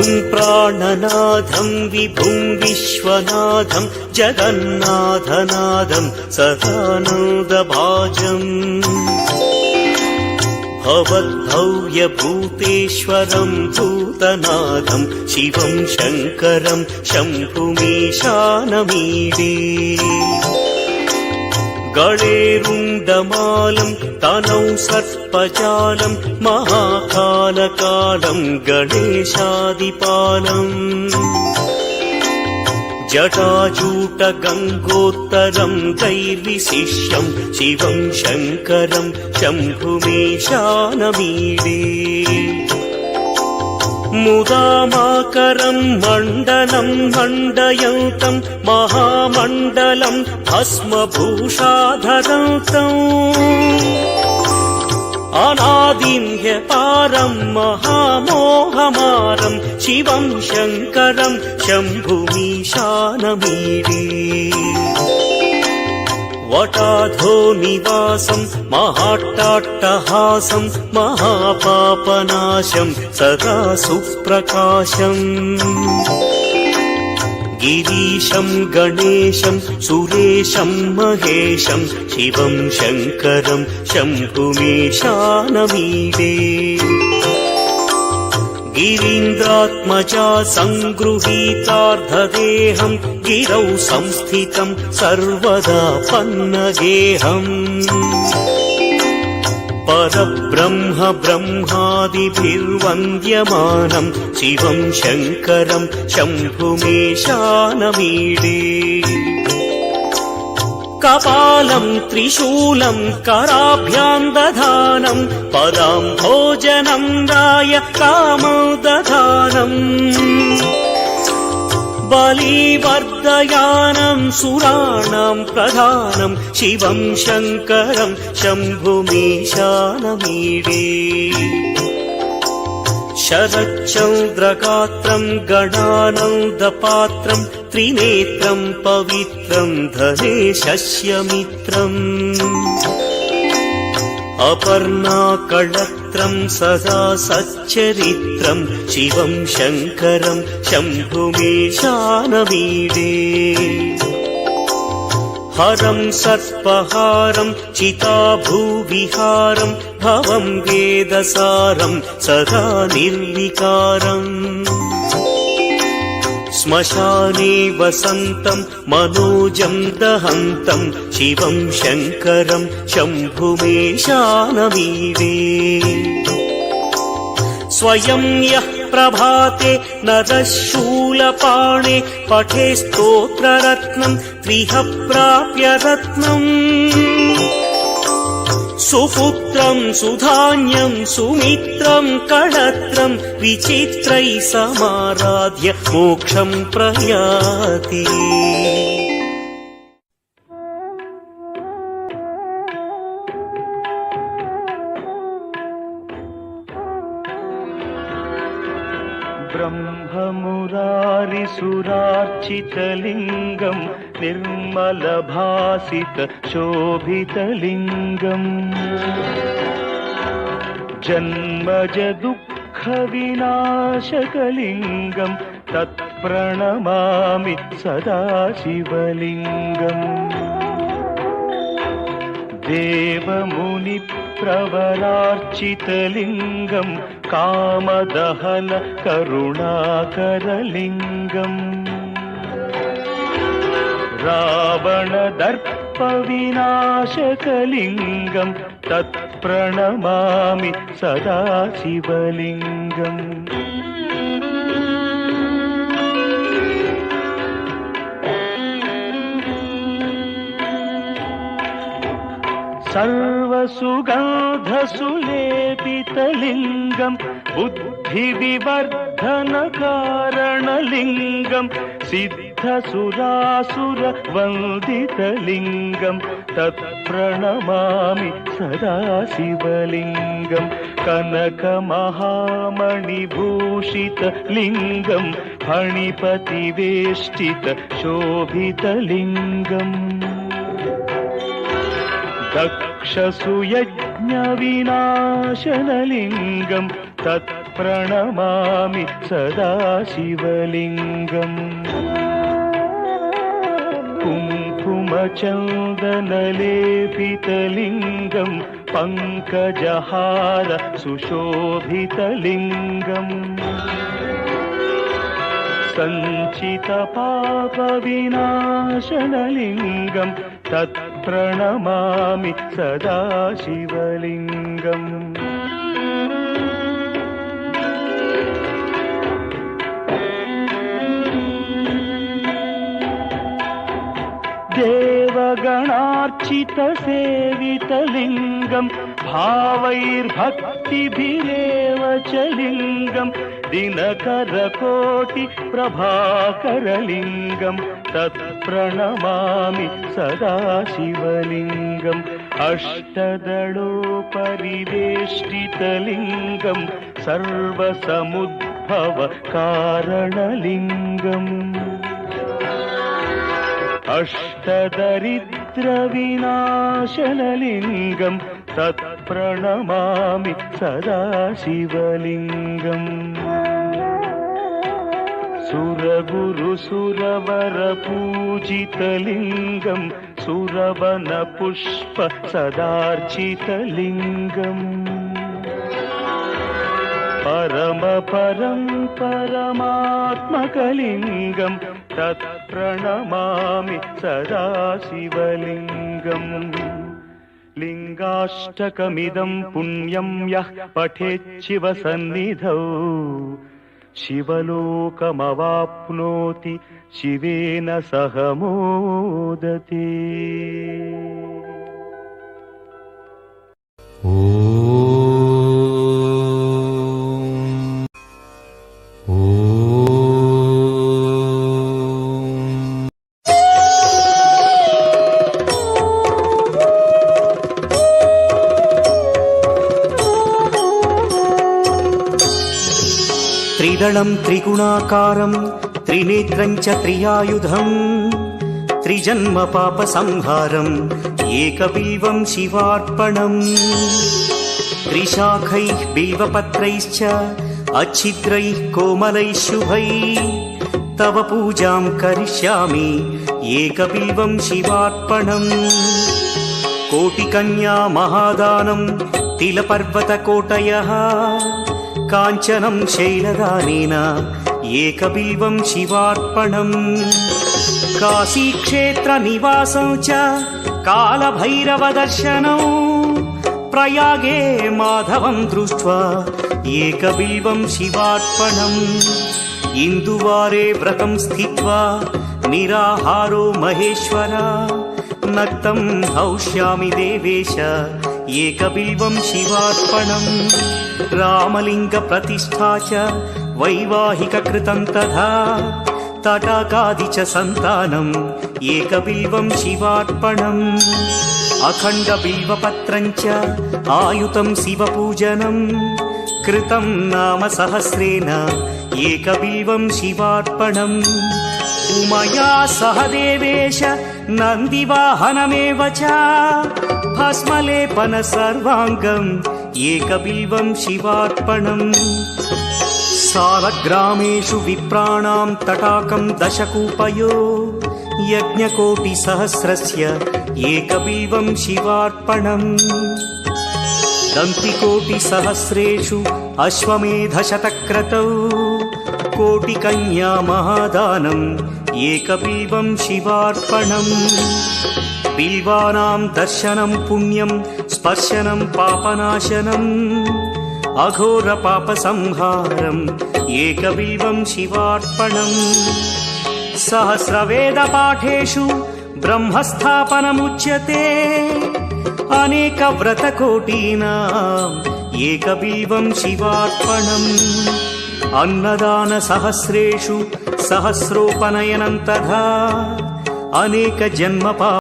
प्रभुं प्राणनाथं विभुं विश्वनाथं जगन्नाथनाथं सदानन्दभाजम् भवद्भव्यभूतेश्वरं भूतनाथं शिवं शङ्करं शम्भुमीशानमीडे गणेरुण्डमालं तनौ सर्पजालं महाकालकालं गणेशादिपालम् जटाजूटगङ्गोत्तरं दैर्विशिष्यं शिवं शङ्करं शम्भुमीशानमीडे मुदामाकरं मण्डलं मण्डयन्तं महामण्डलं भस्मभूषाधरन्तम् अनादिं ह्यपारं महामोहमारं शिवं शङ्करं शम्भुमीशानमीडे वटाधो निवासं महाट्टाट्टहासं महापापनाशं सदा सुप्रकाशम् गिरीशं गणेशं सुरेशं महेशं शिवं शङ्करं शम्भुमीशानमीडे गिरीन्द्रात्मजा सङ्गृहीतार्धदेहं गिरौ संस्थितं सर्वदा पन्नगेहम् परब्रह्म ब्रह्मादिभिर्वन्द्यमानं शिवं शङ्करं शम्भुमीशानमीडे कपालं त्रिशूलं कराभ्यां दधानं पदां भोजनं राय कामो दधानम् बलिवर्धयानं सुराणां प्रधानं शिवं शङ्करं शम्भुमीशानमीडे शरच्चन्द्रगात्रं गणानन्दपात्रं त्रिनेत्रं पवित्रं धनेशस्य मित्रम् अपर्णाकळत्रं सदा सच्चरित्रं शिवं शङ्करं शम्भुमीशानमीडे हरं सर्पहारं चिताभूविहारं भवं वेदसारं सदा निर्विकारम् श्मशाने वसन्तं मनोजं दहन्तं शिवं शङ्करं शम्भुमीशानमीडे स्वयं यः प्रभाते नरः शूलपाणे पठे स्तोत्ररत्नं त्रिह प्राप्य रत्नम् सुपुत्रं सुधान्यं सुमित्रं कळत्रं विचित्रैः समाराध्य मोक्षं प्रयाति ब्रह्ममुरारिसुरार्चितलिङ्गं निर्मलभासितशोभितलिङ्गम् जन्मजदुःखविनाशकलिङ्गं तत्प्रणमामि सदा शिवलिङ्गम् देवमुनिप्रवरार्चितलिङ्गं कामदहन करुणाकरलिङ्गम् रावणदर्पविनाशकलिङ्गं तत्प्रणमामि सदा शिवलिङ्गम् सर्वसुगन्धसुलेपितलिङ्गं बुद्धिविवर्धनकारणलिङ्गं सिद्धसुरासुरवन्दितलिङ्गं तत्प्रणमामि सदा शिवलिङ्गं कनकमहामणिभूषितलिङ्गं फणिपतिवेष्टितशोभितलिङ्गम् दक्षसुयज्ञविनाशनलिङ्गं तत् प्रणमामि सदा शिवलिङ्गम् कुङ्कुमचन्दनलेपितलिङ्गं पङ्कजहार सुशोभितलिङ्गम् सञ्चितपापविनाशनलिङ्गं तत्प्रणमामि सदा शिवलिङ्गम् देवगणार्चितसेवितलिङ्गं भावैर्भक्तिभिरेव च लिङ्गं दिनकरकोटिप्रभाकरलिङ्गं तत्प्रणमामि सदा शिवलिङ्गम् अष्टदलोपरिवेष्टितलिङ्गं सर्वसमुद्भवकारणलिङ्गम् अष्टदरिद्रविनाशनलिङ्गं तत्प्रणमामि सदा शिवलिङ्गम् सुरगुरुसुरवरपूजितलिङ्गं सुरवनपुष्प सदार्चितलिङ्गम् परमात्मकलिङ्गं तत्प्रणमामि सदा शिवलिङ्गम् लिङ्गाष्टकमिदं पुण्यं यः पठेच्छिवसन्निधौ शिवलोकमवाप्नोति शिवेन सह मोदते। त्रिदलं त्रिगुणाकारं त्रिनेत्रं च त्रियायुधं त्रिजन्म पापसंहारम् एकबिल्वं शिवार्पणम् त्रिशाखैः बिल्वपत्रैश्च अच्छिद्रैः कोमलैः शुभैः तव पूजां करिष्यामि एकबिल्वं शिवार्पणम् कोटिकन्या महादानं तिलपर्वतकोटयः काञ्चनं शैलदानेन एकबिल्वं शिवार्पणम् काशीक्षेत्रनिवासं च कालभैरवदर्शनौ प्रयागे माधवं दृष्ट्वा एकबिल्वं शिवार्पणम् इन्दुवारे व्रतं स्थित्वा निराहारो महेश्वर नक्तं हौष्यामि देवेश एकबिल्वं शिवार्पणम् रामलिङ्गप्रतिष्ठा च वैवाहिककृतं तथा तटाकादि च सन्तानम् एकबिल्वं शिवार्पणम् अखण्डबिल्वपत्रं च आयुतं शिवपूजनम् कृतं नाम सहस्रेण एकबिल्वं शिवार्पणम् उमया सह देवेश नन्दिवाहनमेव च भस्मलेपन सर्वाङ्गम् एकबिल्वं शिवार्पणम् सालग्रामेषु विप्राणां तटाकं दशकूपयो यज्ञकोटिसहस्रस्य एकबिल्वं शिवार्पणम् दन्तिकोटिसहस्रेषु अश्वमेधशतक्रतौ कोटिकन्या महादानम् एकबिल्वं शिवार्पणम् बिल्वानां दर्शनं पुण्यं स्पर्शनं पापनाशनम् अघोरपापसंहारम् एकबिल्वं शिवार्पणम् सहस्रवेदपाठेषु ब्रह्मस्थापनमुच्यते अनेकव्रतकोटीनाम् एकबिल्वं शिवार्पणम् अन्नदानसहस्रेषु सहस्रोपनयनं तथा अनेकजन्म